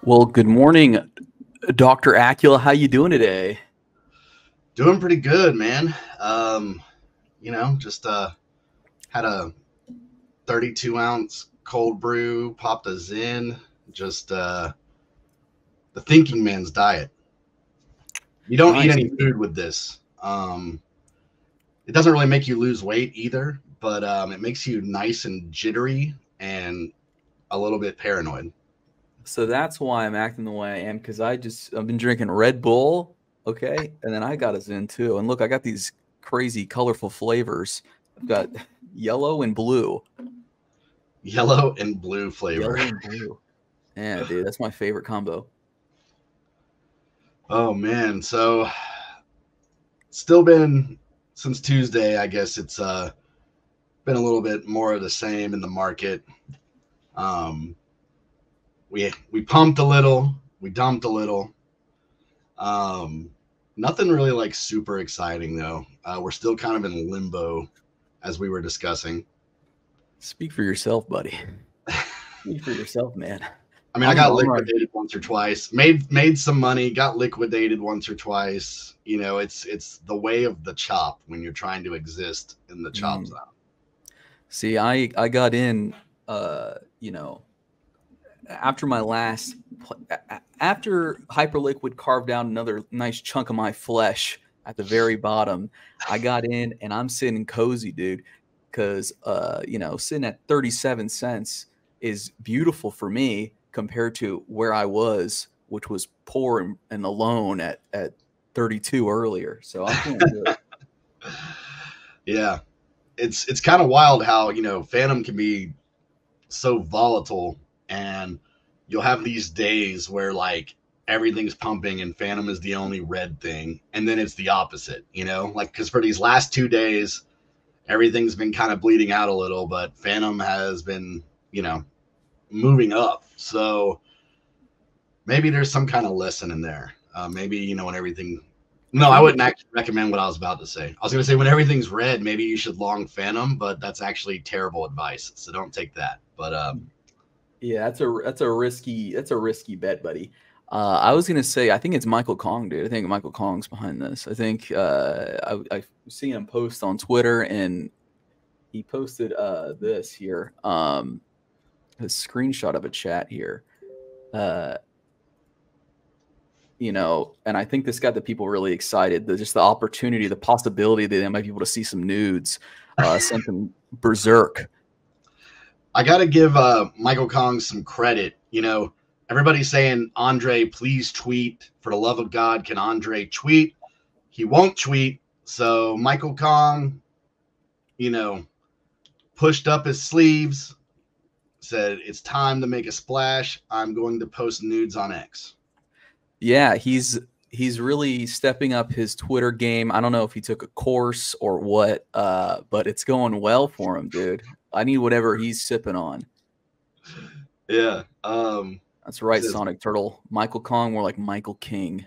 Well, good morning, Dr. Acula. How you doing today? Doing pretty good, man. Just had a 32-ounce cold brew, popped a Zen, just the thinking man's diet. You don't eat Nice. any food with this. It doesn't really make you lose weight either, but it makes you nice and jittery and a little bit paranoid. So that's why I'm acting the way I am, because I've been drinking Red Bull, okay, and then I got a Zen too. And look, I got these crazy colorful flavors. I've got yellow and blue. Yellow and blue flavor. Yellow and blue. Yeah, dude, that's my favorite combo. Oh man, so still been since Tuesday. I guess it's been a little bit more of the same in the market. Um, we pumped a little, we dumped a little. Um, Nothing really like super exciting though. We're still kind of in limbo, as we were discussing. Speak for yourself, buddy. Speak for yourself, man. I mean, I got liquidated once or twice. Made some money. Got liquidated once or twice. You know, it's the way of the chop when you're trying to exist in the chop zone. See, I got in, after my after Hyperliquid carved out another nice chunk of my flesh at the very bottom, I got in and I'm sitting cozy, dude, because sitting at 37 cents is beautiful for me compared to where I was, which was poor and alone at 32 earlier. So I'm feeling good. Yeah, it's kind of wild how Fantom can be so volatile, and you'll have these days where like everything's pumping and Fantom is the only red thing, and then it's the opposite, like because for these last 2 days everything's been kind of bleeding out a little, but Fantom has been moving up. So maybe there's some kind of lesson in there. Maybe when everything. No, I wouldn't actually recommend what I was about to say. I was going to say when everything's red, maybe you should long Fantom, but that's actually terrible advice. So don't take that. But yeah, that's a risky bet, buddy. I was gonna say I think it's Michael Kong, dude. I think Michael Kong's behind this. I think I've seen him post on Twitter, and he posted this here, a screenshot of a chat here. And I think this got the people really excited. Just the opportunity, the possibility that they might be able to see some nudes, sent them berserk. I got to give Michael Kong some credit. Everybody's saying, Andre, please tweet. For the love of God, can Andre tweet? He won't tweet. So Michael Kong, pushed up his sleeves, said, it's time to make a splash. I'm going to post nudes on X. Yeah, he's really stepping up his Twitter game. I don't know if he took a course or what, but it's going well for him, dude. I need whatever he's sipping on. Yeah. That's right, Sonic Turtle. Michael Kong, more like Michael King.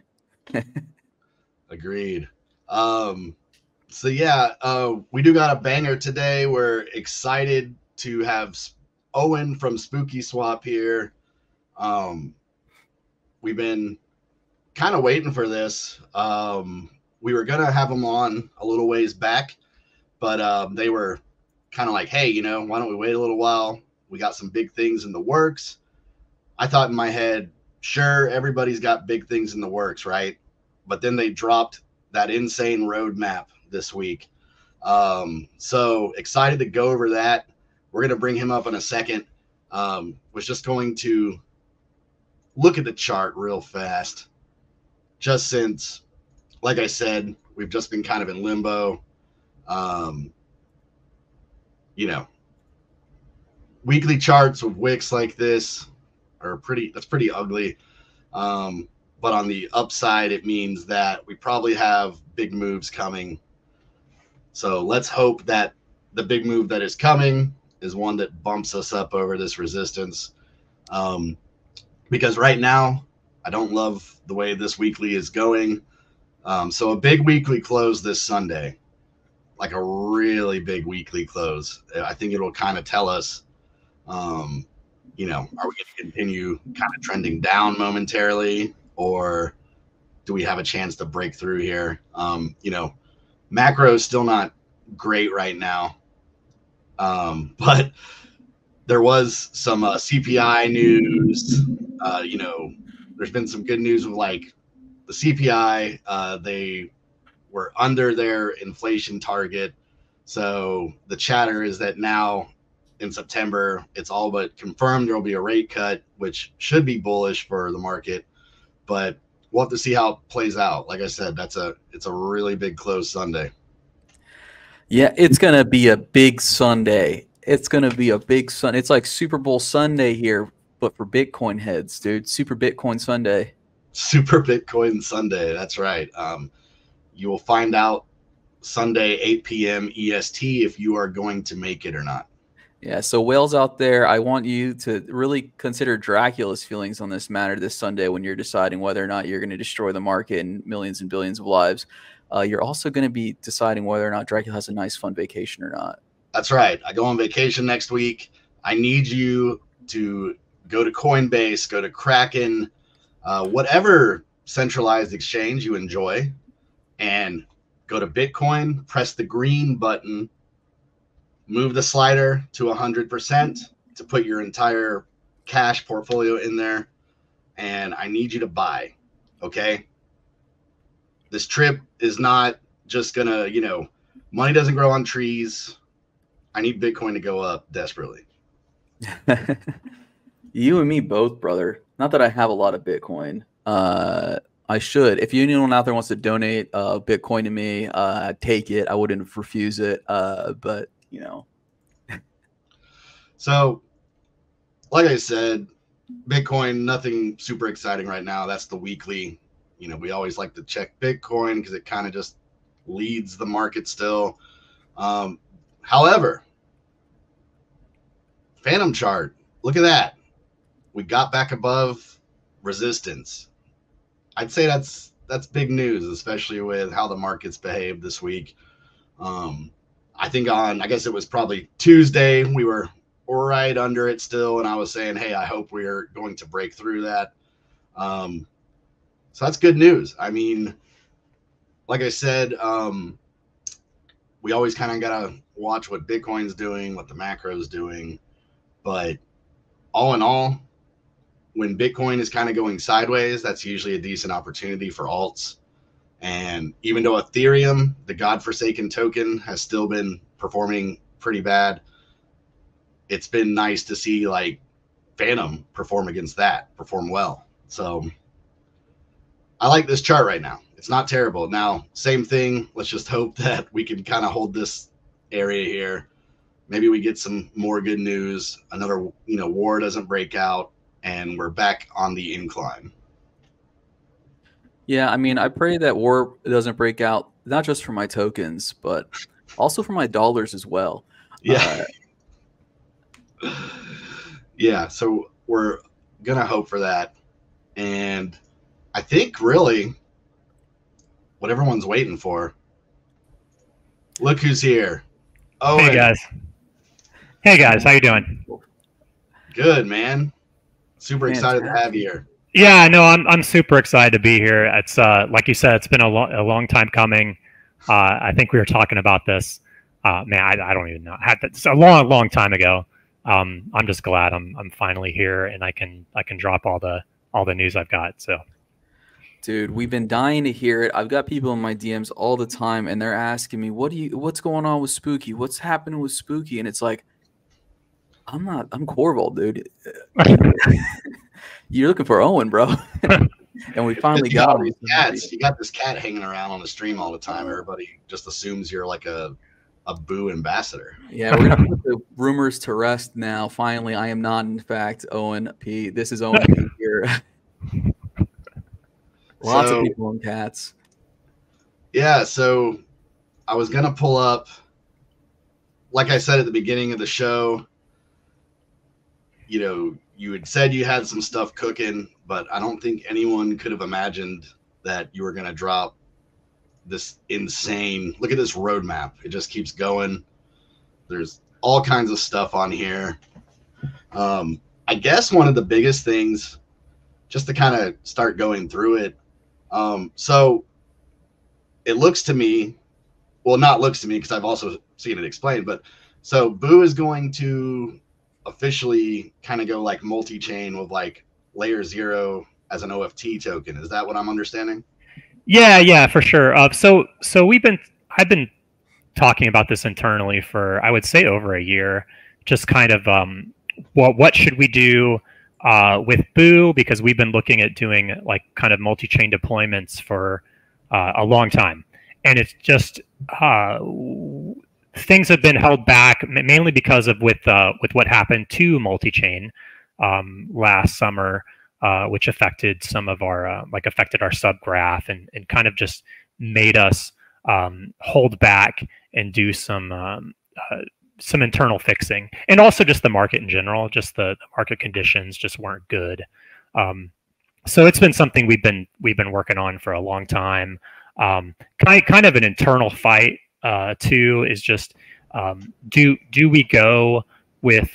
Agreed. So yeah, we do got a banger today. We're excited to have Owen from Spooky Swap here. We've been kind of waiting for this. We were gonna have him on a little ways back, but they were kind of like, hey, why don't we wait a little while? We got some big things in the works. I thought in my head, sure, everybody's got big things in the works, right? But then they dropped that insane roadmap this week. So excited to go over that. We're going to bring him up in a second. Was just going to look at the chart real fast. Just since, like I said, we've just been kind of in limbo. Weekly charts with wicks like this are that's pretty ugly. But on the upside, it means that we probably have big moves coming. So let's hope that the big move that is coming is one that bumps us up over this resistance. Because right now, I don't love the way this weekly is going. So a big weekly close this Sunday, like a really big weekly close. I think it'll kind of tell us, you know, are we going to continue kind of trending down momentarily, or do we have a chance to break through here? You know, macro is still not great right now, but there was some CPI news. You know, there's been some good news with like the CPI. They were under their inflation target. So the chatter is that now in September, it's all but confirmed there will be a rate cut, which should be bullish for the market. But we'll have to see how it plays out. Like I said, it's a really big close Sunday. Yeah, it's gonna be a big Sunday. It's gonna be a big Sunday. It's like Super Bowl Sunday here, but for Bitcoin heads, dude. Super Bitcoin Sunday. Super Bitcoin Sunday. That's right. You will find out Sunday, 8 p.m. EST, if you are going to make it or not. Yeah, so whales out there, I want you to really consider Dracula's feelings on this matter this Sunday when you're deciding whether or not you're going to destroy the market and millions and billions of lives. You're also going to be deciding whether or not Dracula has a nice, fun vacation or not. That's right. I go on vacation next week. I need you to go to Coinbase, go to Kraken, whatever centralized exchange you enjoy, and go to Bitcoin, press the green button, move the slider to 100% to put your entire cash portfolio in there. And I need you to buy, okay? This trip is not just gonna, you know, money doesn't grow on trees. I need Bitcoin to go up desperately. You and me both, brother. Not that I have a lot of Bitcoin. I should. If anyone out there wants to donate Bitcoin to me, take it. I wouldn't refuse it. But, you know. So, like I said, Bitcoin, nothing super exciting right now. That's the weekly. You know, we always like to check Bitcoin because it kind of just leads the market still. However, Fantom chart, look at that. We got back above resistance. I'd say that's big news, especially with how the markets behaved this week. I think I guess it was probably Tuesday, we were right under it still, and I was saying, hey, I hope we're going to break through that. So that's good news. I mean, like I said, we always kind of got to watch what Bitcoin's doing, what the macro's doing. But all in all, when Bitcoin is kind of going sideways, that's usually a decent opportunity for alts. And even though Ethereum, the godforsaken token, has still been performing pretty bad, it's been nice to see like Fantom perform well. So I like this chart right now. It's not terrible. Now, same thing. Let's just hope that we can kind of hold this area here. Maybe we get some more good news. Another, you know, war doesn't break out, and we're back on the incline. Yeah, I mean, I pray that war doesn't break out, not just for my tokens, but also for my dollars as well. Yeah. Yeah, so we're going to hope for that. And I think really what everyone's waiting for. Look who's here. Oh, hey guys. Hey guys, how you doing? Good, man. Super excited to have you here. Yeah, no, I'm super excited to be here. It's like you said, it's been a long time coming. I think we were talking about this. Man, I don't even know. It's a long time ago. I'm just glad I'm finally here and I can drop all the news I've got. So, dude, we've been dying to hear it. I've got people in my DMs all the time, and they're asking me, "What's going on with Spooky? What's happening with Spooky?" And it's like, I'm Corval, dude. You're looking for Owen, bro. And we finally got him. Cats. You got this cat hanging around on the stream all the time. Everybody just assumes you're like a Boo ambassador. Yeah, we're gonna put the rumors to rest now. Finally, I am not, in fact, Owen P. This is Owen P here. Lots of people on cats. Yeah, so I was gonna pull up, like I said at the beginning of the show, you know, you had said you had some stuff cooking, but I don't think anyone could have imagined that you were gonna drop this insane, look at this roadmap. It just keeps going. There's all kinds of stuff on here. I I guess one of the biggest things, just to kind of start going through it. So it looks to me, well, not looks to me because I've also seen it explained, but so Boo is going to officially kind of go like multi-chain with like layer 0 as an OFT token. Is that what I'm understanding? Yeah, for sure. So I've been talking about this internally for, I would say, over a year. Just kind of what should we do with Boo, because we've been looking at doing like kind of multi-chain deployments for a long time, and it's just things have been held back mainly because of with what happened to multi-chain last summer, which affected some of our affected our subgraph and kind of just made us hold back and do some internal fixing, and also just the market in general. Just the market conditions just weren't good. So it's been something we've been working on for a long time. Kind of an internal fight too, is just do we go with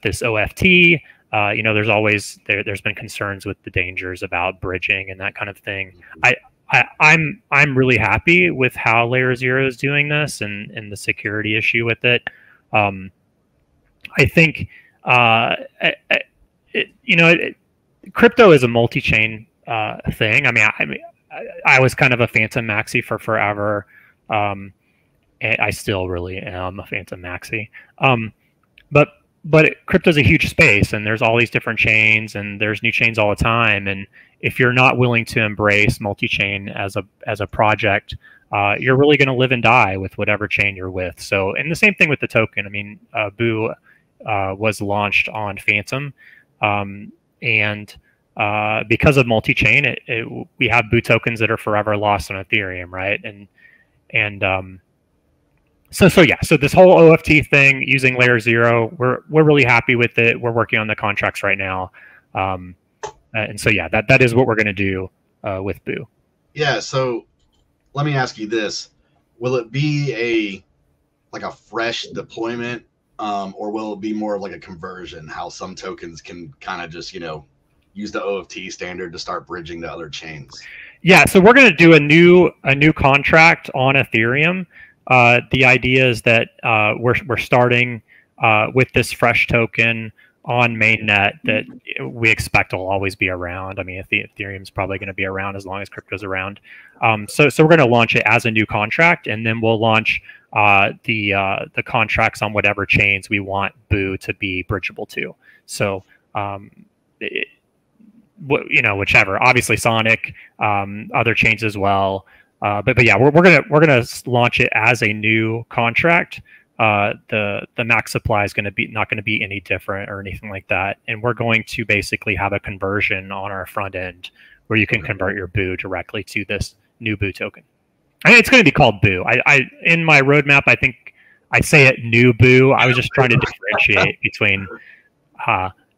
this OFT? There's been concerns with the dangers about bridging and that kind of thing. I'm really happy with how Layer 0 is doing this and the security issue with it. I think crypto is a multi-chain thing. I was kind of a Fantom maxi for forever. And I still really am a Fantom maxi. But crypto is a huge space, and there's all these different chains, and there's new chains all the time. And if you're not willing to embrace multi-chain as a project, you're really going to live and die with whatever chain you're with. So, and the same thing with the token. Boo was launched on Fantom, and because of multi-chain, we have Boo tokens that are forever lost on Ethereum, right? So this whole OFT thing using Layer 0, we're really happy with it. We're working on the contracts right now, and so yeah, that is what we're going to do with Boo. Yeah. So let me ask you this: will it be a fresh deployment, or will it be more of like a conversion? How some tokens can kind of just use the OFT standard to start bridging to other chains? Yeah. So we're going to do a new contract on Ethereum. The idea is that we're starting with this fresh token on mainnet that we expect will always be around. Ethereum's probably going to be around as long as crypto's around. So we're going to launch it as a new contract, and then we'll launch the contracts on whatever chains we want Boo to be bridgeable to. So whichever. Obviously Sonic, other chains as well. But yeah, we're gonna launch it as a new contract. The max supply is not going to be any different or anything like that, and we're going to basically have a conversion on our front end where you can convert your Boo directly to this new Boo token. It's going to be called Boo. I in my roadmap, I think I say it new Boo. I was just trying to differentiate between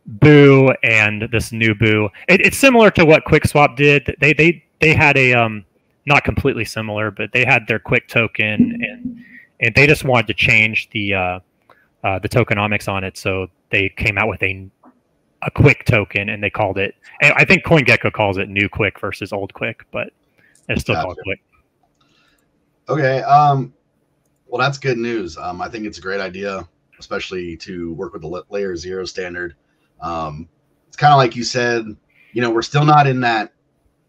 Boo and this new Boo. It's similar to what QuickSwap did. They had a not completely similar, but they had their Quick token, and they just wanted to change the tokenomics on it. So they came out with a Quick token, and they called it. And I think CoinGecko calls it New Quick versus Old Quick, but it's still called Quick. Okay. Well, that's good news. I think it's a great idea, especially to work with the Layer 0 standard. It's kind of like you said. We're still not in that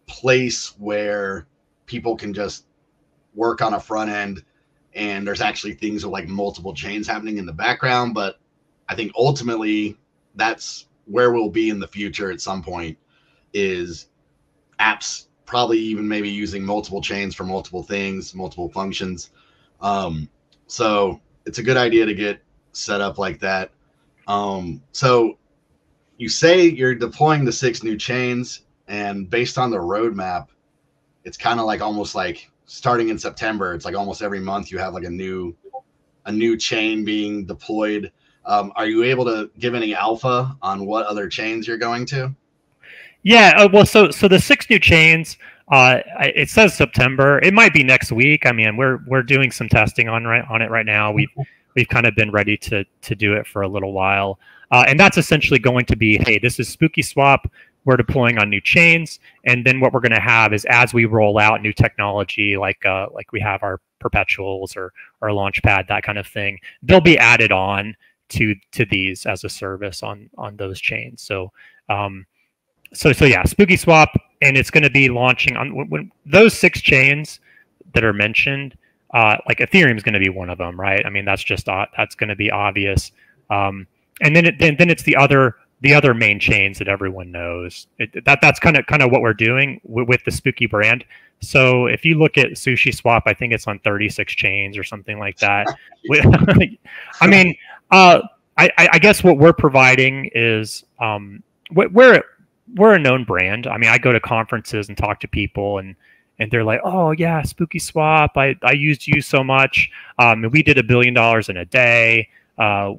place where people can just work on a front end and there's actually things with like multiple chains happening in the background. But I think ultimately that's where we'll be in the future at some point, is apps probably even maybe using multiple chains for multiple things, multiple functions. So it's a good idea to get set up like that. So you say you're deploying the 6 new chains, and based on the roadmap, it's kind of like almost like starting in September. It's like almost every month you have like a new chain being deployed. Are you able to give any alpha on what other chains you're going to? Yeah. Well, so the 6 new chains. It says September. It might be next week. We're doing some testing on it right now. we've kind of been ready to do it for a little while. And that's essentially going to be, hey, this is Spooky Swap. We're deploying on new chains, and then what we're going to have is, as we roll out new technology, like we have our perpetuals or Launchpad, that kind of thing, they'll be added on to these as a service on those chains. So yeah, Spooky Swap, and it's going to be launching on when those 6 chains that are mentioned. Like Ethereum is going to be one of them, right? I mean, that's going to be obvious. And then it's the other main chains that everyone knows. That's kind of what we're doing with the Spooky brand. So if you look at Sushi Swap, I think it's on 36 chains or something like that. I mean, I guess what we're providing is we're a known brand. I mean, I go to conferences and talk to people, and they're like, "Oh yeah, Spooky Swap. I used you so much. We did $1 billion in a day.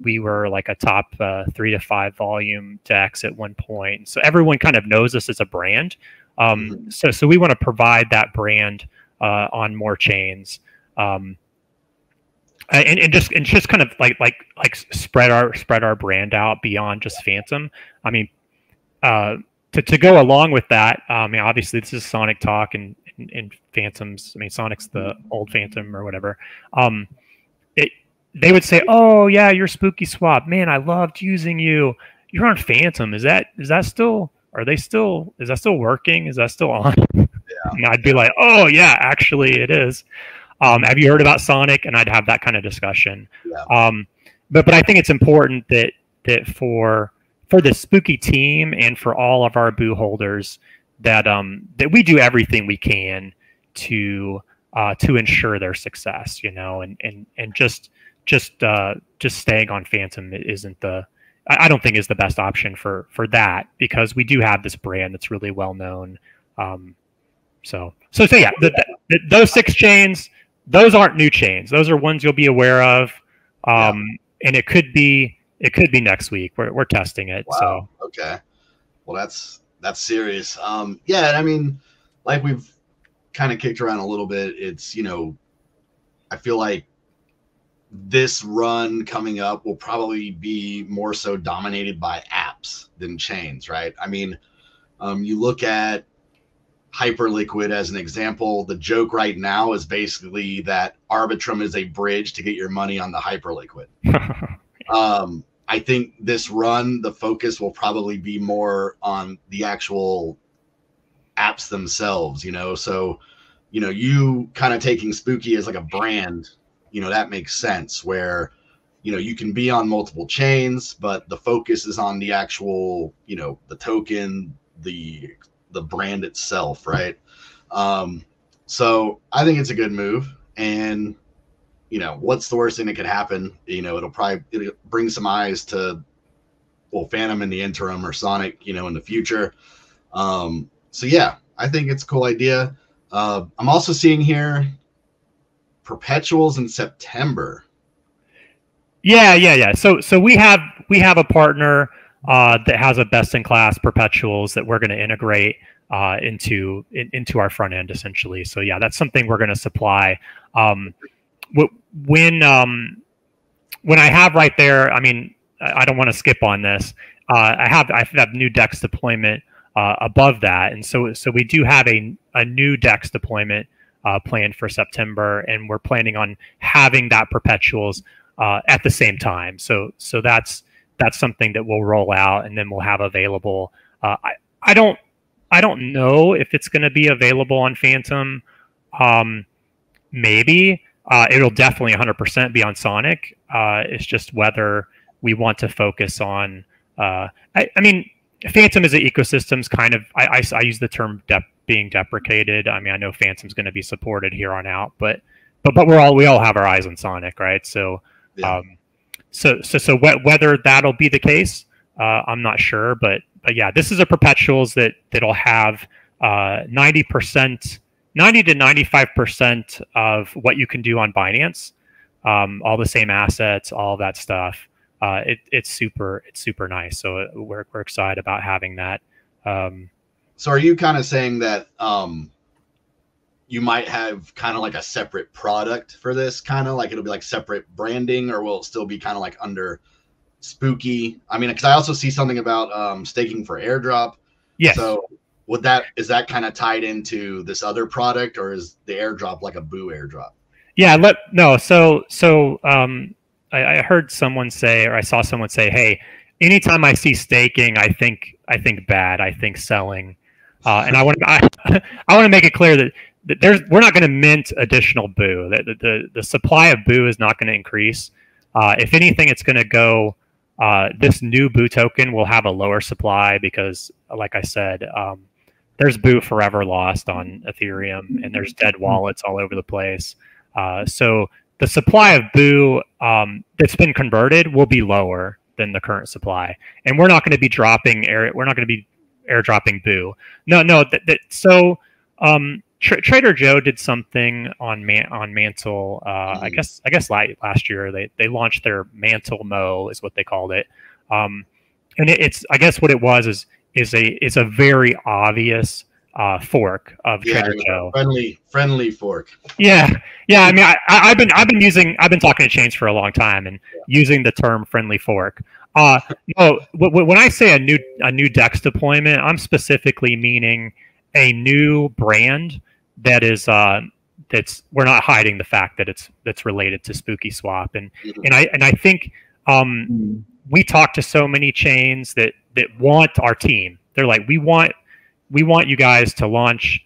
We were like a top 3 to 5 volume DEX at one point." So everyone kind of knows us as a brand. So we want to provide that brand on more chains, and just kind of like spread our brand out beyond just Fantom. I mean, to go along with that, I mean, obviously this is Sonic talk and Fantom's. I mean, Sonic's the old Fantom or whatever. They would say, "Oh yeah, you're Spooky Swap, man. I loved using you. You're on Fantom. Is that still? Is that still working? Is that still on?" Yeah. And I'd be like, "Oh yeah, actually it is. Have you heard about Sonic?" And I'd have that kind of discussion. Yeah. But I think it's important that for the Spooky team and for all of our boo holders that we do everything we can to ensure their success, you know, and just staying on Fantom isn't I don't think is the best option for that, because we do have this brand that's really well known. So yeah, those 6 chains, those aren't new chains. Those are ones you'll be aware of. And it could be next week. We're testing it. Wow. So okay, well that's serious. Yeah, I mean, like we've kind of kicked around a little bit. It's, you know, I feel like this run coming up will probably be more so dominated by apps than chains, right? I mean, you look at Hyperliquid as an example. The joke right now is basically that Arbitrum is a bridge to get your money on the Hyperliquid. I think this run, the focus will probably be more on the actual apps themselves, you know? So, you know, you kind of taking Spooky as like a brand, you know, that makes sense, where, you know, you can be on multiple chains, but the focus is on the actual, you know, the token, the brand itself, right? So I think it's a good move, and, you know, what's the worst thing that could happen? You know, it'll bring some eyes to, well, Fantom in the interim, or Sonic, you know, in the future. So yeah, I think it's a cool idea. I'm also seeing here perpetuals in September. Yeah. So we have a partner that has a best-in-class perpetuals that we're going to integrate into our front end, essentially. So yeah, that's something we're going to supply. When I have right there, I mean, I don't want to skip on this. I have new DEX deployment above that, and so we do have a new DEX deployment planned for September, and we're planning on having that perpetuals at the same time. So that's something that we'll roll out, and then we'll have available. I don't know if it's going to be available on Fantom. Maybe it'll definitely 100% be on Sonic. It's just whether we want to focus on. I mean, Fantom as an ecosystem's kind of. I use the term being deprecated. I mean, I know Fantom's going to be supported here on out, but we all have our eyes on Sonic, right? So, yeah. So whether that'll be the case, I'm not sure, but yeah, this is a perpetuals that'll have 90 to 95% of what you can do on Binance, all the same assets, all of that stuff. It's super nice. So we're excited about having that. So are you kind of saying that you might have kind of like a separate product for this, kind of like it'll be like separate branding, or will it still be kind of like under Spooky? I mean, because I also see something about staking for airdrop. Yes. So is that kind of tied into this other product, or is the airdrop like a Boo airdrop? Yeah, I heard someone say, or I saw someone say, hey, anytime I see staking, I think bad, I think selling. And I want to make it clear that we're not going to mint additional Boo. The supply of Boo is not going to increase. If anything, it's going to go. This new Boo token will have a lower supply because, like I said, there's Boo forever lost on Ethereum, and there's dead wallets all over the place. So the supply of Boo that's been converted will be lower than the current supply, and we're not going to be airdropping Boo. No. So Trader Joe did something on Mantle. I guess last year they launched their Mantle Mo is what they called it. And it's I guess what it was is a very obvious fork of Trader Joe. Friendly fork. Yeah. I mean, I've been talking to Chains for a long time and using the term friendly fork. No, when I say a new DEX deployment, I'm specifically meaning a new brand that is that's we're not hiding the fact that that's related to Spooky Swap, and I think we talk to so many chains that want our team. They're like, we want you guys to launch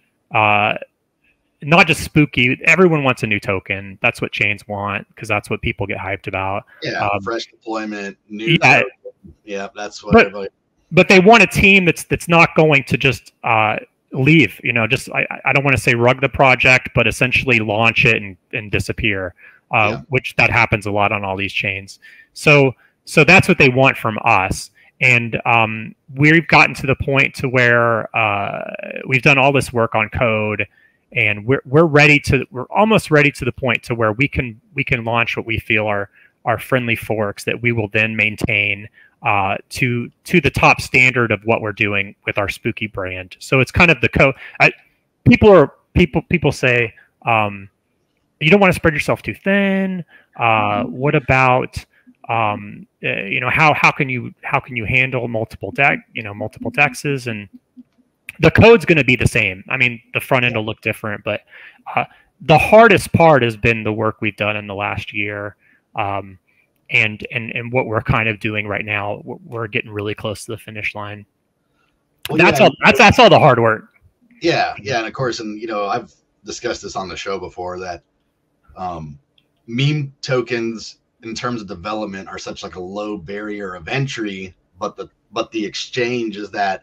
not just Spooky. Everyone wants a new token. That's what chains want because that's what people get hyped about. Yeah, fresh deployment, new token. Yeah, that's what everybody. But they want a team that's not going to just leave. Just I don't want to say rug the project, but essentially launch it and disappear. Which that happens a lot on all these chains. So that's what they want from us. And we've gotten to the point to where we've done all this work on code, and we're almost ready to the point to where we can launch what we feel are friendly forks that we will then maintain to the top standard of what we're doing with our Spooky brand. So it's kind of the code. People say you don't want to spread yourself too thin. What about how can you handle multiple dexes? And the code's going to be the same. I mean, the front end will look different, but the hardest part has been the work we've done in the last year. And what we're kind of doing right now, we're getting really close to the finish line. Well, that's all the hard work. Yeah, and of course, and I've discussed this on the show before that meme tokens in terms of development are such like a low barrier of entry, but the exchange is that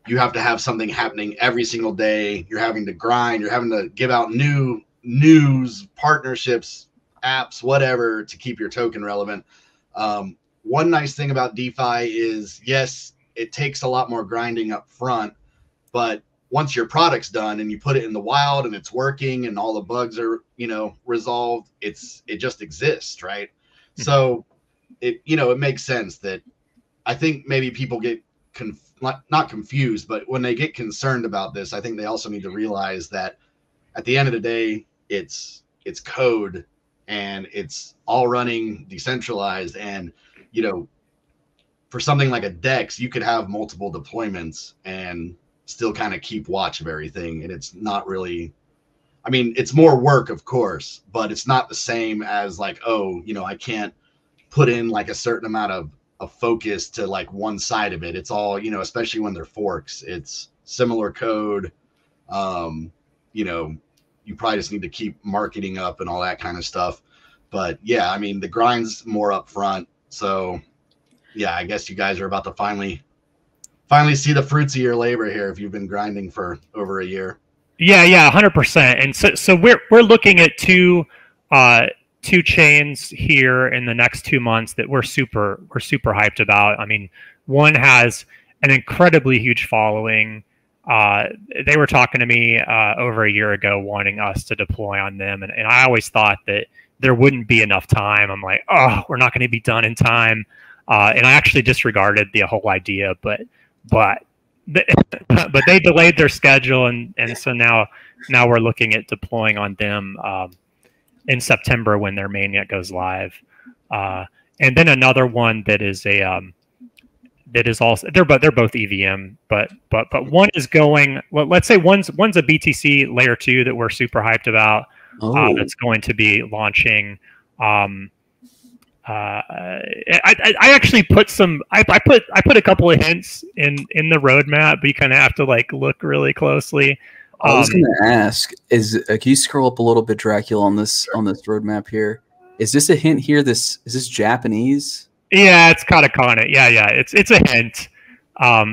you have to have something happening every single day. You're having to grind. You're having to give out new news, partnerships, apps, whatever, to keep your token relevant. One nice thing about DeFi is, yes, it takes a lot more grinding up front, but once your product's done and you put it in the wild and it's working and all the bugs are, resolved, it just exists, right? So it makes sense that I think maybe people get not confused, but when they get concerned about this, I think they also need to realize that at the end of the day, it's code and it's all running decentralized. And, for something like a DEX, you could have multiple deployments and still kind of keep watch of everything. And it's not really, I mean, it's more work, of course, but it's not the same as like, I can't put in like a certain amount of focus to like one side of it. It's all, especially when they're forks, it's similar code. You probably just need to keep marketing up and all that kind of stuff. But yeah, I mean, the grind's more up front. So yeah, I guess you guys are about to finally see the fruits of your labor here if you've been grinding for over a year. Yeah, 100%. And so we're looking at two chains here in the next 2 months that we're super hyped about. I mean, one has an incredibly huge following. They were talking to me over a year ago wanting us to deploy on them, and I always thought that there wouldn't be enough time. I'm like, we're not going to be done in time, and I actually disregarded the whole idea. But but they delayed their schedule, and so now we're looking at deploying on them in September when their mainnet goes live. And then another one that is that is also they're both EVM, but one is going. Well, let's say one's a BTC layer 2 that we're super hyped about. That's going to be launching. I actually put some. I put a couple of hints in the roadmap, but you kind of have to like look really closely. I was going to ask: can you scroll up a little bit, Dracula, on this roadmap here? Is this a hint here? Is this Japanese? Yeah, it's katakana. Yeah, it's a hint. But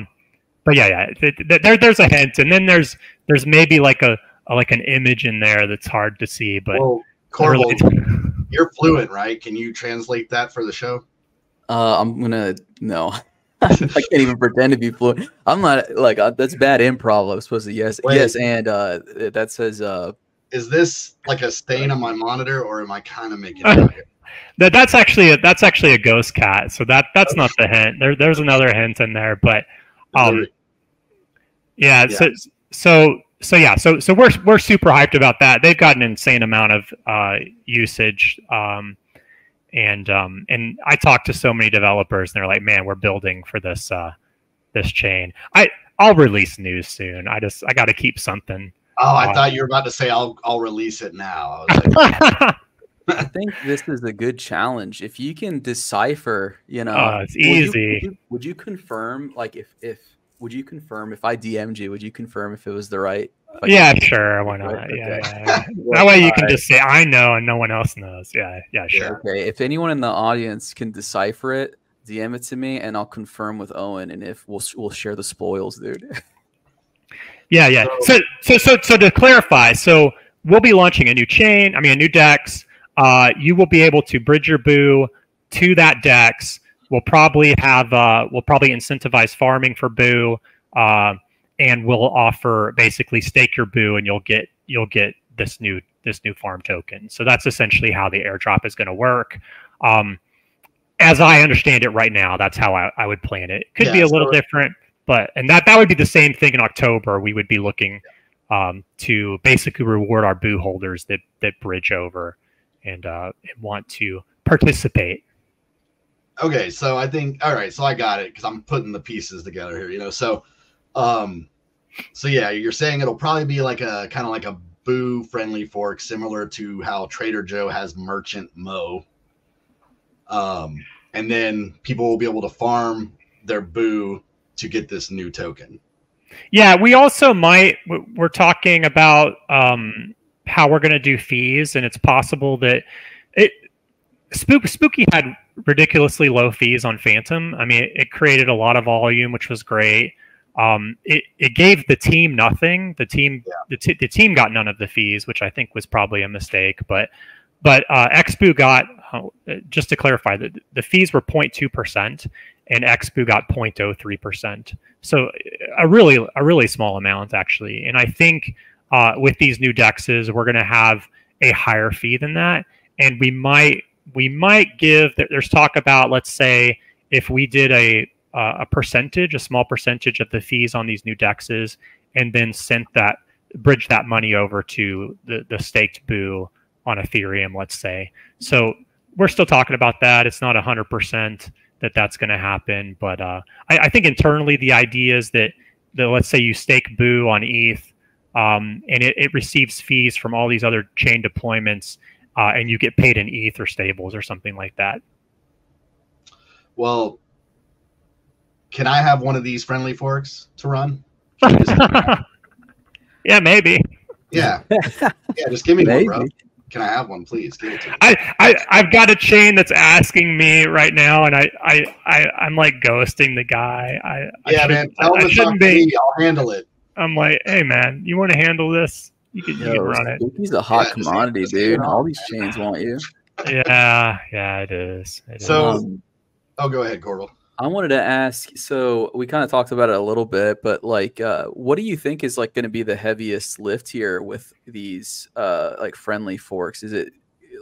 there's a hint, and then there's maybe like an image in there that's hard to see. But well, Corbel, you're fluent, right? Can you translate that for the show? No. I can't even pretend to be fluent. I'm not like that's bad improv. I'm supposed to yes, and that says. Is this like a stain on my monitor, or am I kind of making it up here? That's actually a ghost cat. So that's not the hint. There's another hint in there, but yeah. So we're super hyped about that. They've got an insane amount of usage. And I talked to so many developers, and they're like, "Man, we're building for this chain." I'll release news soon. I got to keep something. Oh, I thought you were about to say I'll release it now. I was like, I think this is a good challenge. If you can decipher, it's easy. Would you confirm, like, would you confirm if I DM'd you? Would you confirm if it was the right? Yeah, sure. Why not? Okay. Yeah. That way you can just say I know and no one else knows. Yeah, sure. Okay. If anyone in the audience can decipher it, DM it to me, and I'll confirm with Owen. And if we'll share the spoils, dude. Yeah. So to clarify, so we'll be launching a new chain. I mean, a new DEX. You will be able to bridge your BOO to that DEX. We'll probably incentivize farming for BOO. And we'll offer basically stake your BOO, and you'll get this new farm token. So that's essentially how the airdrop is going to work. As I understand it right now, that's how I would plan it. It could be a little different, but that would be the same thing in October. We would be looking to basically reward our BOO holders that bridge over and want to participate. Okay, so I think all right. So I got it because I'm putting the pieces together here. So yeah, you're saying it'll probably be like a kind of like a BOO friendly fork, similar to how Trader Joe has Merchant Mo. And then people will be able to farm their BOO to get this new token. Yeah, we also we're talking about how we're going to do fees, and it's possible that Spooky had ridiculously low fees on Fantom. I mean, it created a lot of volume, which was great. It gave the team nothing. The team got none of the fees, which I think was probably a mistake. But XBOO got, just to clarify, the fees were 0.2%, and XBOO got 0.03%. So a really small amount actually. And I think with these new DEXs, we're going to have a higher fee than that, and we might give. There's talk about, let's say, if we did a small percentage of the fees on these new DEXs, and then bridge that money over to the staked BOO on Ethereum, let's say. So we're still talking about that. It's not 100% that's going to happen, but I think internally the idea is that let's say you stake BOO on ETH, and it receives fees from all these other chain deployments, and you get paid in ETH or stables or something like that. Well, can I have one of these friendly forks to run? Yeah, maybe. Yeah, just give me one, bro. Can I have one, please? Give it to me. I've got a chain that's asking me right now, and I'm like ghosting the guy. Man, tell him it's not me. I'll handle it. I'm like, hey man, you want to handle this? You can run it. He's a hot commodity, dude. All these chains want you. Yeah, it is. So, go ahead, Corbel. I wanted to ask, so we kind of talked about it a little bit, but like, what do you think is like going to be the heaviest lift here with these like friendly forks? Is it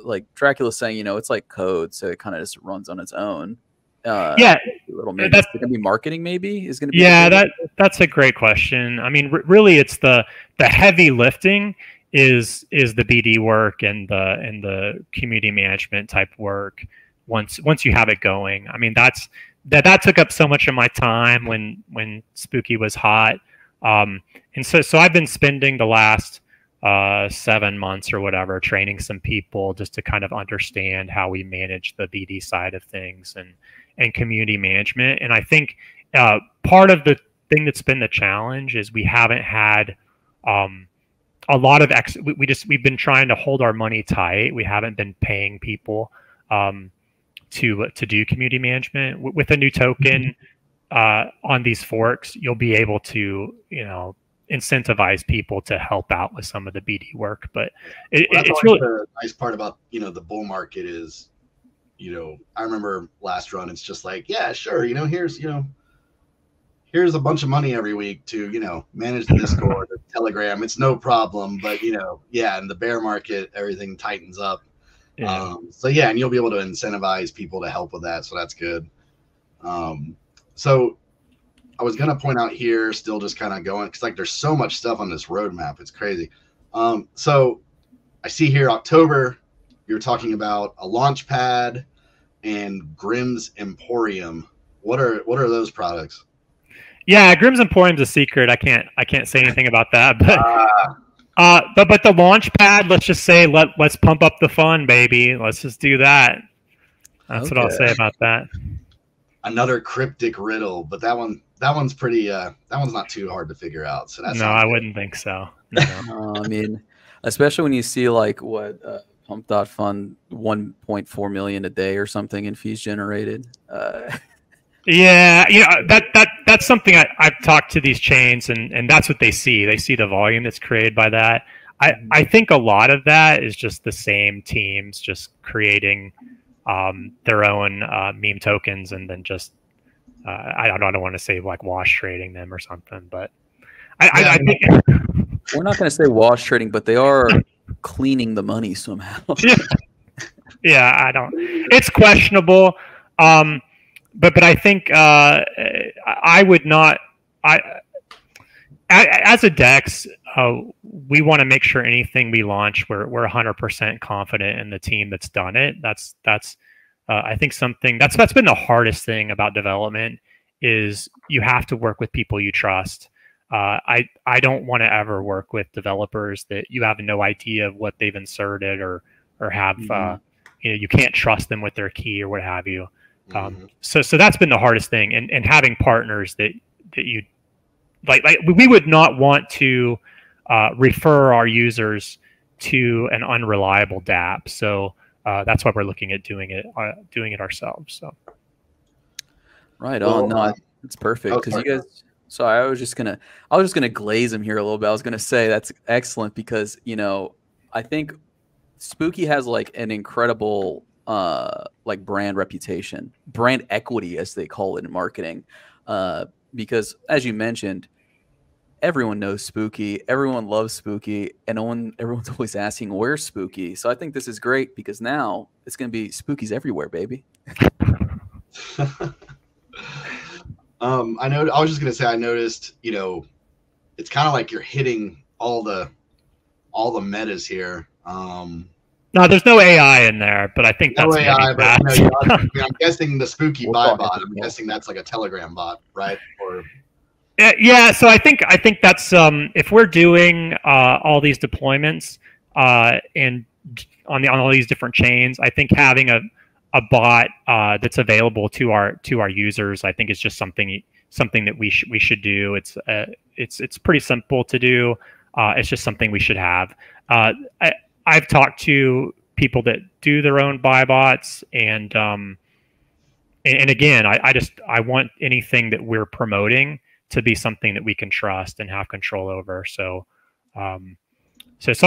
like Dracula's saying, it's like code, so it kind of just runs on its own? Yeah. little maybe. Is it going to be marketing? Maybe is going to be. Yeah, that's a great question. I mean, really, it's the heavy lifting is the BD work and the community management type work. Once you have it going, I mean, that took up so much of my time when Spooky was hot, and so I've been spending the last 7 months or whatever training some people just to kind of understand how we manage the BD side of things and community management. And I think part of the thing that's been the challenge is we haven't had a lot of we've been trying to hold our money tight. We haven't been paying people to do community management. With a new token on these forks, you'll be able to, incentivize people to help out with some of the BD work. But it's really the nice part about, the bull market is, I remember last run, it's just like, yeah, sure. Here's a bunch of money every week to, manage the Discord, or Telegram. It's no problem. But, yeah, in the bear market, everything tightens up. Yeah. And you'll be able to incentivize people to help with that. So that's good. So I was going to point out here, still just kind of going, because there's so much stuff on this roadmap. It's crazy. So I see here October, you're talking about a launch pad and Grimm's Emporium. What are those products? Yeah, Grimm's Emporium's a secret. I can't say anything about that. But the launch pad, let's just say let's pump up the fun, baby. Let's just do that. That's what I'll say about that. Another cryptic riddle, but that one's pretty. That one's not too hard to figure out. So that's I wouldn't think so. No. I mean, especially when you see what Pump.Fun 1.4 million a day or something in fees generated. Yeah, that's something I've talked to these chains, and that's what they see. They see the volume that's created by that. I think a lot of that is just the same teams just creating their own meme tokens, and then just I don't want to say wash trading them or something, but I think we're not going to say wash trading, but they are cleaning the money somehow. Yeah, I don't. It's questionable. But I think I would not. As a DEX, we want to make sure anything we launch, we're 100% confident in the team that's done it. That's I think something that's been the hardest thing about development is you have to work with people you trust. I don't want to ever work with developers that you have no idea of what they've inserted or have you can't trust them with their key or what have you. So that's been the hardest thing, and having partners that you like we would not want to refer our users to an unreliable DApp. So that's why we're looking at doing it ourselves. So right on. No, it's perfect because you guys. Sorry, I was just gonna glaze him here a little bit. I was gonna say that's excellent because I think Spooky has an incredible brand reputation, brand equity, as they call it in marketing. Because as you mentioned, everyone knows Spooky, everyone loves Spooky, and everyone's always asking where's Spooky. So I think this is great because now it's going to be Spookies everywhere, baby. I was just going to say, I noticed, it's kind of like you're hitting all the metas here. No, there's no AI in there, but I think that's no AI. But I'm guessing the Spooky buy bot. I'm guessing that's like a Telegram bot, right? Or yeah. So I think that's if we're doing all these deployments and on all these different chains, I think having a bot that's available to our users, I think is just something that we should do. It's pretty simple to do. It's just something we should have. I've talked to people that do their own buy bots, and again, I want anything that we're promoting to be something that we can trust and have control over. So I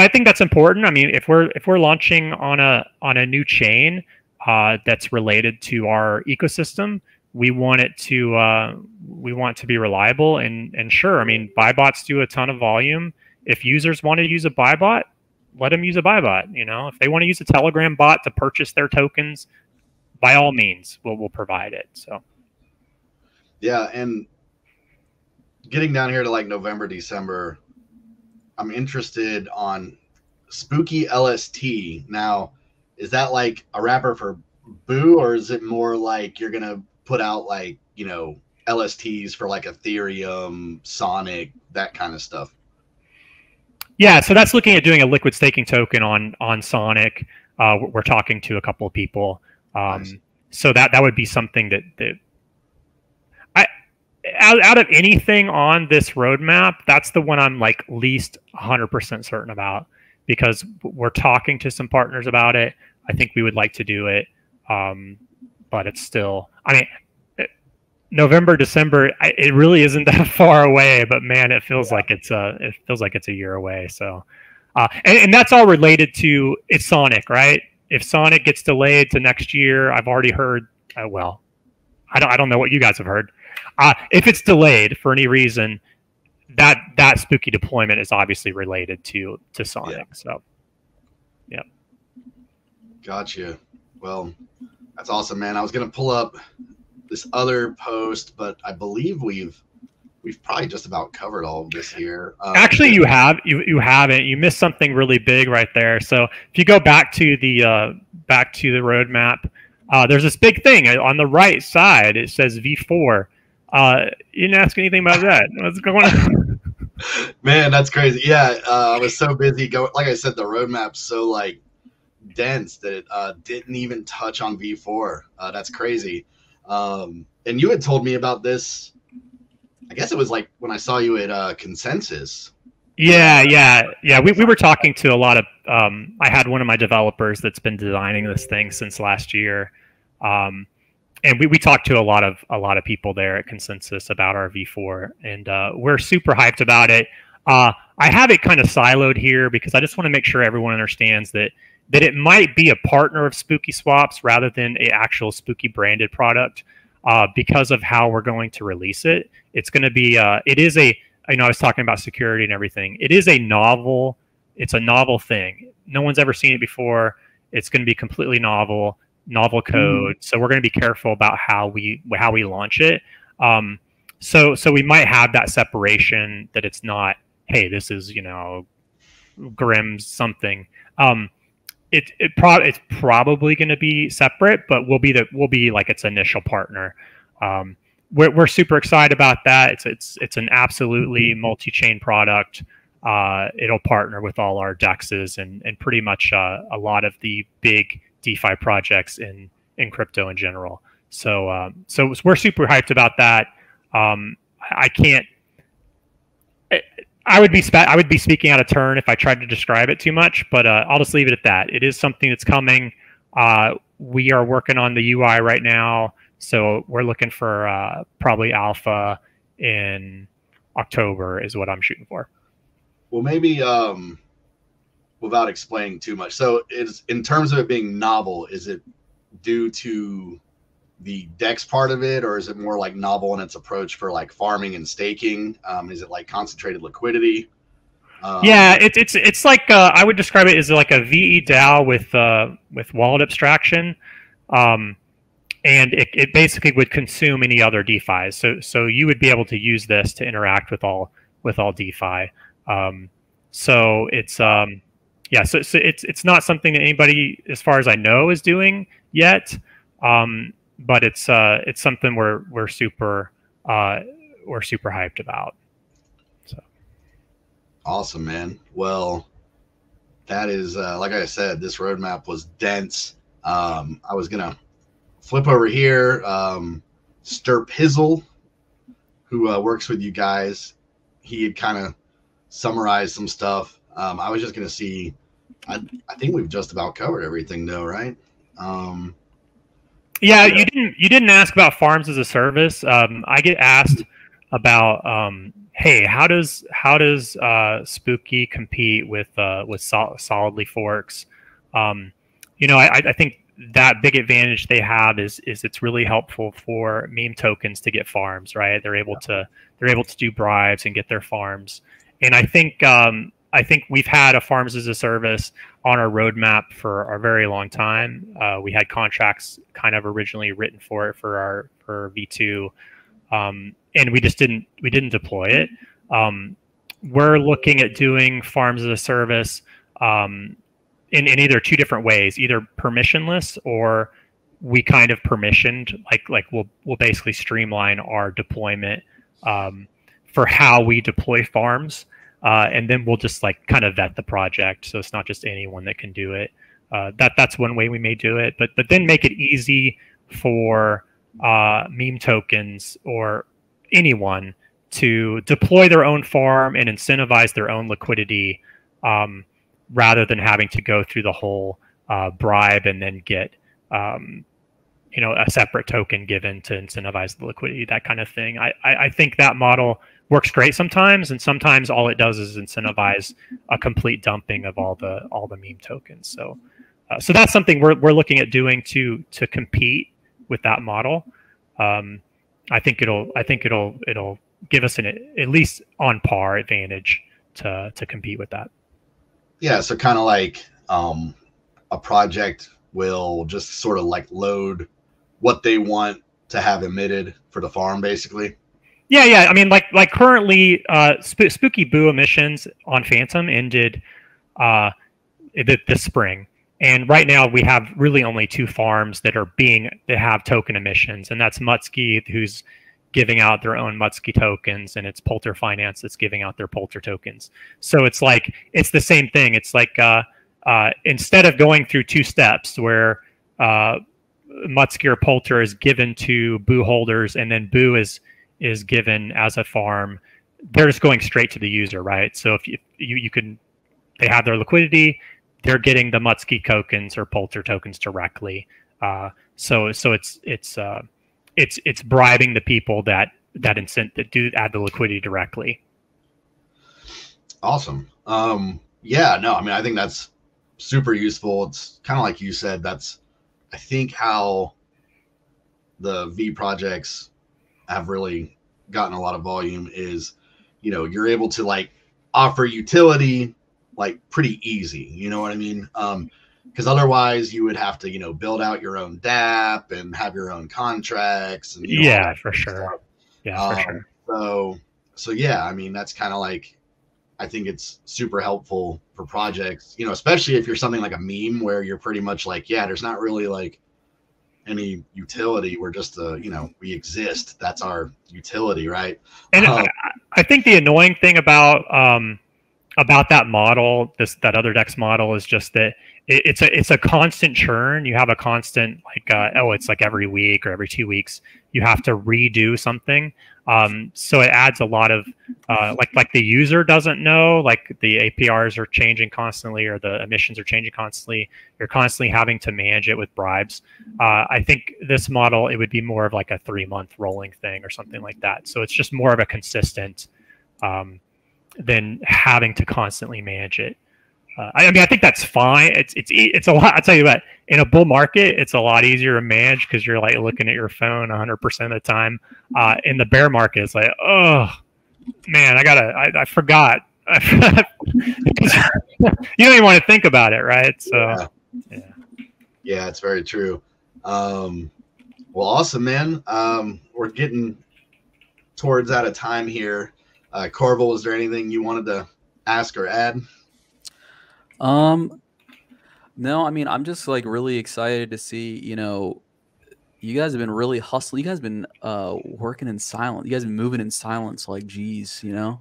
think that's important. I mean, if we're launching on a new chain that's related to our ecosystem, we want it to be reliable and sure. I mean, buy bots do a ton of volume. If users want to use a buy bot, let them use a buy bot. If they want to use a Telegram bot to purchase their tokens, by all means, we'll provide it. So, Yeah, and getting down here to like November, December, I'm interested on Spooky LST. Now, is that like a wrapper for Boo, or is it more like you're gonna put out like, you know, LSTs for like Ethereum, Sonic, that kind of stuff? Yeah, so that's looking at doing a liquid staking token on Sonic. We're talking to a couple of people. Nice. So that would be something that I out of anything on this roadmap, that's the one I'm like least 100% certain about, because we're talking to some partners about it. I think we would like to do it, but it's still. I mean, November, December, it really isn't that far away, but man, it feels like it's a year away. So, and that's all related to it's Sonic, right? If Sonic gets delayed to next year, I've already heard. Well, I don't know what you guys have heard. If it's delayed for any reason, that spooky deployment is obviously related to Sonic. Yeah. So, yeah. Gotcha. Well, that's awesome, man. I was gonna pull up this other post, but I believe we've probably just about covered all of this here. Actually, you haven't. You missed something really big right there. So if you go back to the roadmap, there's this big thing on the right side. It says V4. You didn't ask anything about that. What's going on? Man, that's crazy. Yeah, I was so busy going. Like I said, the roadmap's so like dense that it didn't even touch on V4. That's crazy. And you had told me about this. I guess it was like when I saw you at Consensus. Yeah. We were talking to a lot of. I had one of my developers that's been designing this thing since last year, and we talked to a lot of people there at Consensus about our V4, and we're super hyped about it. I have it kind of siloed here because I just want to make sure everyone understands that it might be a partner of Spooky Swaps rather than an actual Spooky branded product, because of how we're going to release it. It's going to be, it is a, I was talking about security and everything. It is it's a novel thing. No one's ever seen it before. It's going to be completely novel code. So we're going to be careful about how we launch it. So we might have that separation that it's not, hey, this is, Grimm's something. It's probably going to be separate, but we'll be like its initial partner. We're super excited about that. It's an absolutely multi-chain product. It'll partner with all our DEXs and pretty much a lot of the big DeFi projects in crypto in general. So we're super hyped about that. I would be speaking out of turn if I tried to describe it too much, but I'll just leave it at that. It is something that's coming. We are working on the UI right now, so we're looking for probably alpha in October is what I'm shooting for. Well, maybe without explaining too much. So it's in terms of it being novel, is it due to the DEX part of it, or is it more like novel in its approach for like farming and staking? Is it like concentrated liquidity? Yeah, it's like I would describe it as like a VE DAO with wallet abstraction, and it basically would consume any other DeFi. So you would be able to use this to interact with all DeFi. So it's yeah, so it's not something that anybody, as far as I know, is doing yet. But it's something we're super hyped about. So awesome, man. Well, that is like I said, this roadmap was dense. I was gonna flip over here. Sturpizzle, who works with you guys, he had kind of summarized some stuff. I was just gonna see. I think we've just about covered everything, though, right? Yeah, you didn't ask about farms as a service. I get asked about, hey, how does Spooky compete with Solidly Forks? I think that big advantage they have is it's really helpful for meme tokens to get farms, right? They're able to do bribes and get their farms, and I think we've had a farms as a service on our roadmap for a very long time. We had contracts kind of originally written for it for V2. and we didn't deploy it. We're looking at doing farms as a service in either two different ways, either permissionless or we kind of permissioned, like we'll basically streamline our deployment for how we deploy farms, and then we'll just like kind of vet the project, so it's not just anyone that can do it. That's one way we may do it, but then make it easy for meme tokens or anyone to deploy their own farm and incentivize their own liquidity, rather than having to go through the whole bribe and then get a separate token given to incentivize the liquidity, that kind of thing. I think that model works great sometimes, and sometimes all it does is incentivize a complete dumping of all the meme tokens. So that's something we're looking at doing to compete with that model. I think it'll give us an at least on par advantage to compete with that. Yeah, so kind of like a project will just sort of like load what they want to have emitted for the farm, basically. Yeah. I mean, like currently, Spooky Boo emissions on Fantom ended this spring, and right now we have really only two farms that have token emissions, and that's Mutsky, who's giving out their own Mutsky tokens, and it's Polter Finance that's giving out their Polter tokens. So it's like it's the same thing. It's like instead of going through two steps where Mutsky or Polter is given to Boo holders and then Boo is given as a farm, they're just going straight to the user, right? So if you can, they have their liquidity, they're getting the Mutsky tokens or Polter tokens directly. So it's bribing the people that do add the liquidity directly. Awesome. Yeah, no, I mean, I think that's super useful. It's kind of like you said, that's, I think, how the V projects have really gotten a lot of volume is, you're able to like offer utility like pretty easy. You know what I mean? Because otherwise you would have to, build out your own DApp and have your own contracts. And, yeah, for sure. Yeah, for sure. So yeah, I mean, that's kind of like, I think it's super helpful for projects, especially if you're something like a meme where you're pretty much like, yeah, there's not really like any utility. We're just we exist. That's our utility, right? And I think the annoying thing about that model, that other DEX model, is just that it's a constant churn. You have a constant it's like every week or every 2 weeks you have to redo something. So it adds a lot of like the user doesn't know, like the APRs are changing constantly or the emissions are changing constantly. You're constantly having to manage it with bribes. I think this model, it would be more of like a 3-month rolling thing or something like that. So it's just more of a consistent than having to constantly manage it. I mean, I think that's fine. It's a lot. I'll tell you what, in a bull market, it's a lot easier to manage because you're like looking at your phone 100% of the time. In the bear market, it's like, oh man, I forgot. You don't even want to think about it, right? So yeah, it's very true. Well, awesome, man. We're getting towards out of time here. Corval, is there anything you wanted to ask or add? No, I mean, I'm just like really excited to see, you guys have been really hustling. You guys have been working in silence. You guys have been moving in silence like geez, So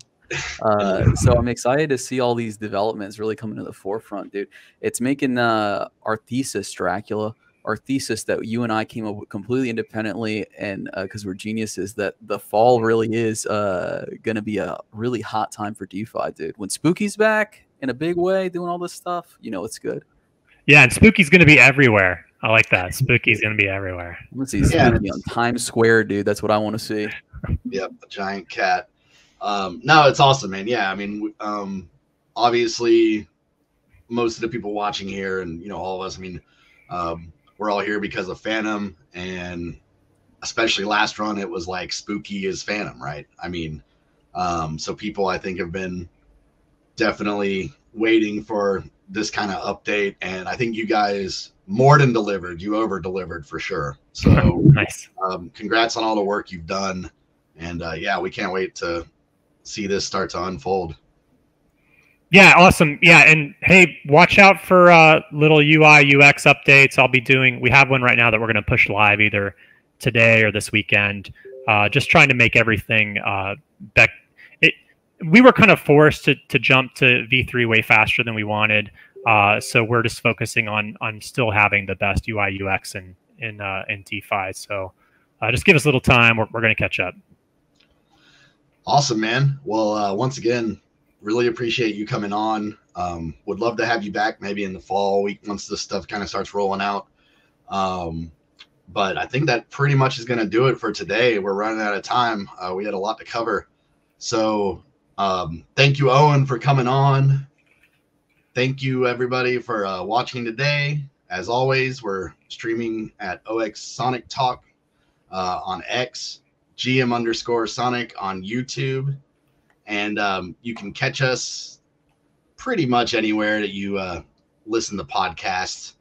I'm excited to see all these developments really coming to the forefront, dude. It's making our thesis, Dracula, our thesis that you and I came up with completely independently, and because we're geniuses, that the fall really is going to be a really hot time for DeFi, dude. When Spooky's back in a big way doing all this stuff, it's good. Yeah, and Spooky's going to be everywhere. I like that. Spooky's going to be everywhere. I want to see Spooky on Times Square, dude. That's what I want to see. Yep, a giant cat. No, it's awesome, man. Yeah, I mean, obviously, most of the people watching here, and all of us, I mean, we're all here because of Fantom, and especially last run, it was like Spooky is Fantom, right? I mean, so people, I think, have been definitely waiting for this kind of update, and I think you guys more than delivered. You over delivered for sure. So nice. Congrats on all the work you've done. And yeah, we can't wait to see this start to unfold. Yeah, awesome. Yeah, and hey, watch out for little UI UX updates. We have one right now that we're going to push live either today or this weekend. Just trying to make everything back. We were kind of forced to jump to V3 way faster than we wanted. So we're just focusing on still having the best UI UX in DeFi. So just give us a little time. We're going to catch up. Awesome, man. Well, once again, really appreciate you coming on. Would love to have you back maybe in the fall week once this stuff kind of starts rolling out. But I think that pretty much is going to do it for today. We're running out of time. We had a lot to cover. So thank you, Owen, for coming on. Thank you, everybody, for watching today. As always, we're streaming at GMSONIC Talk on X, GM_Sonic on YouTube. And you can catch us pretty much anywhere that you listen to podcasts,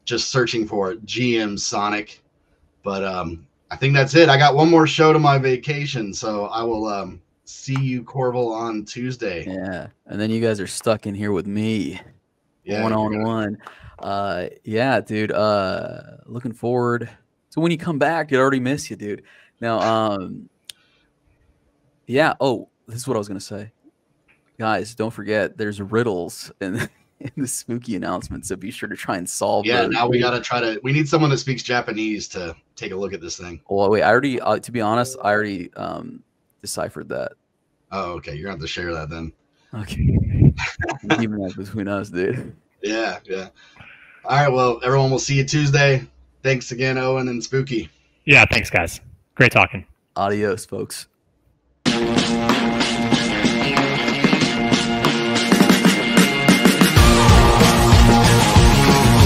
just searching for GMSONIC. But I think that's it. I got one more show to my vacation, so I will see you, Corval, on Tuesday. Yeah, and then you guys are stuck in here with me, one-on-one. Yeah, dude, looking forward. So when you come back, dude, I already miss you, dude. Now, yeah, oh, this is what I was going to say. Guys, don't forget, there's riddles in the spooky announcement, so be sure to try and solve Yeah, those. now we got to we need someone that speaks Japanese to take a look at this thing. Well, wait, I already, to be honest, I already deciphered that. Oh, okay. You're going to have to share that then. Okay. Keeping that between us, dude. Yeah, yeah. All right, well, everyone, we'll see you Tuesday. Thanks again, Owen and Spooky. Yeah, thanks, guys. Great talking. Adios, folks.